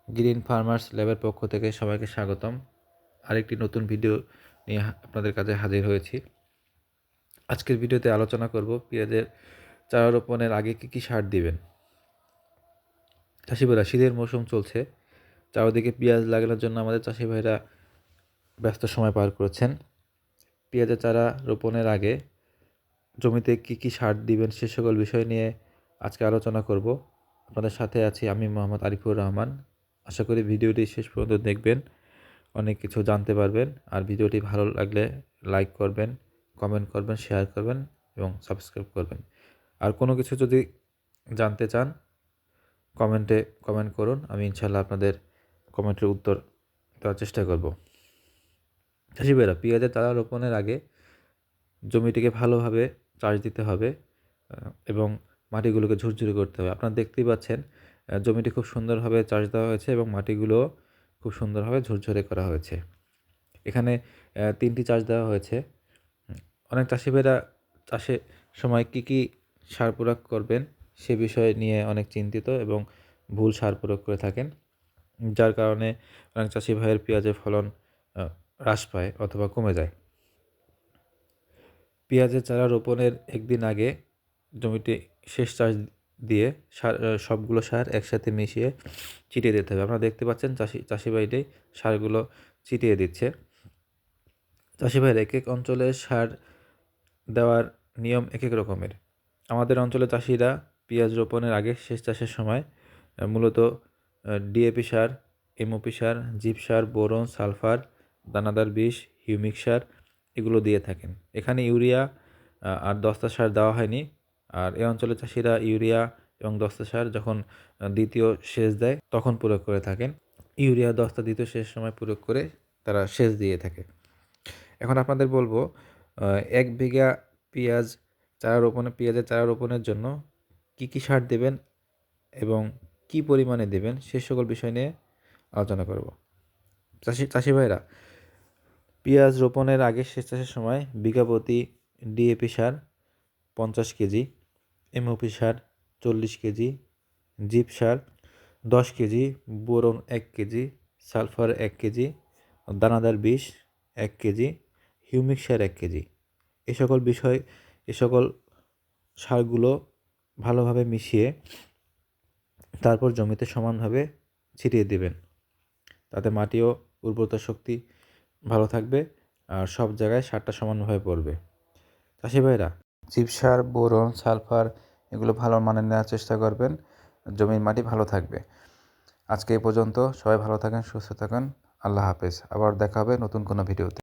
Green farmers ল্যাবের পক্ষ থেকে সবাইকে স্বাগতম। আরেকটি নতুন ভিডিও নিয়ে আপনাদের কাছে হাজির হয়েছি। আজকের ভিডিওতে আলোচনা করব পেঁয়াজের চারা রোপণের আগে কী সার দিবেন। চাষি ভাইরা, শীতের মৌসুম চলছে, চারদিকে পেঁয়াজ লাগানোর জন্য আমাদের চাষি ভাইরা ব্যস্ত সময় পার করছেন। পেঁয়াজের চারা রোপণের আগে জমিতে কী সার দিবেন সে সকল বিষয় নিয়ে আজকে আলোচনা করব। আপনাদের সাথে আছি আমি মোহাম্মদ আরিফুর রহমান। আশা করি ভিডিওটি শেষ পর্যন্ত দেখবেন, অনেক কিছু জানতে পারবেন। আর ভিডিওটি ভালো লাগলে লাইক করবেন, কমেন্ট করবেন, শেয়ার করবেন এবং সাবস্ক্রাইব করবেন। আর কোনো কিছু যদি জানতে চান কমেন্টে কমেন্ট করুন, আমি ইনশাল্লাহ আপনাদের কমেন্টের উত্তর দেওয়ার চেষ্টা করব। চাষি ভাইরা, পেঁয়াজের চারা রোপণের আগে জমিটিকে ভালোভাবে চাষ দিতে হবে এবং মাটিগুলোকে ঝুরঝুরে করতে হবে। আপনারা দেখতেই পাচ্ছেন জমিটি খুব সুন্দরভাবে চাষ দেওয়া হয়েছে এবং মাটিগুলো খুব সুন্দরভাবে ঝুরঝুরে করা হয়েছে। এখানে 3টি চাষ দেওয়া হয়েছে। অনেক চাষি ভাইরা চাষের সময় কী সার প্রয়োগ করবেন সে বিষয় নিয়ে অনেক চিন্তিত এবং ভুল সার প্রয়োগ করে থাকেন, যার কারণে অনেক চাষি ভাইয়ের পেঁয়াজের ফলন হ্রাস পায় অথবা কমে যায়। পেঁয়াজের চারা রোপণের একদিন আগে জমিতে শেষ চাষ দিয়ে সবগুলো সার একসাথে মিশিয়ে ছিটিয়ে দিতে হবে। আপনারা দেখতে পাচ্ছেন চাষি ভাইরাই সারগুলো ছিটিয়ে দিচ্ছে। চাষি ভাইরা, এক এক অঞ্চলে সার দেওয়ার নিয়ম এক এক রকমের। আমাদের অঞ্চলে চাষিরা পেঁয়াজ রোপণের আগে শেষ চাষের সময় মূলত ডিএপি সার, এমওপি সার, জিপ সার, বোরন, সালফার, দানাদার বিষ, হিউমিক সার এগুলো দিয়ে থাকেন। এখানে ইউরিয়া আর দস্তা সার দেওয়া হয়নি। আর এই অঞ্চলের চাষিরা ইউরিয়া এবং দস্তা সার যখন দ্বিতীয় সেচ দেয় তখন প্রয়োগ করে থাকেন। ইউরিয়া দস্তা দ্বিতীয় সেচ সময় প্রয়োগ করে তারা সেচ দিয়ে থাকে। এখন আপনাদের বলবো 1 বিঘা পেঁয়াজের চারা রোপণের জন্য কী সার দেবেন এবং কী পরিমাণে দেবেন সে সকল বিষয় নিয়ে আলোচনা করব। চাষি ভাইরা, পেঁয়াজ রোপণের আগে শেষ চাষের সময় বিঘা প্রতি ডিএপি সার 50 কেজি, এমওপি সার 40 কেজি, জিপ সার 10 KG, boron 1 KG, sulphur 1 KG, দানাদার বিষ 1 কেজি, হিউমিক সার 1 কেজি এ সকল সারগুলো ভালোভাবে মিশিয়ে তারপর জমিতে সমানভাবে ছিটিয়ে দেবেন। তাতে মাটিও উর্বরতা শক্তি ভালো থাকবে আর সব জায়গায় সারটা সমানভাবে পড়বে। চাষি ভাইরা, জিপ সার, বোরন, সালফার এগুলো ভালো মানের নেওয়ার চেষ্টা করবেন, জমির মাটি ভালো থাকবে। আজকে এই পর্যন্ত। সবাই ভালো থাকেন, সুস্থ থাকেন। আল্লাহ হাফেজ। আবার দেখা হবে নতুন কোনো ভিডিওতে।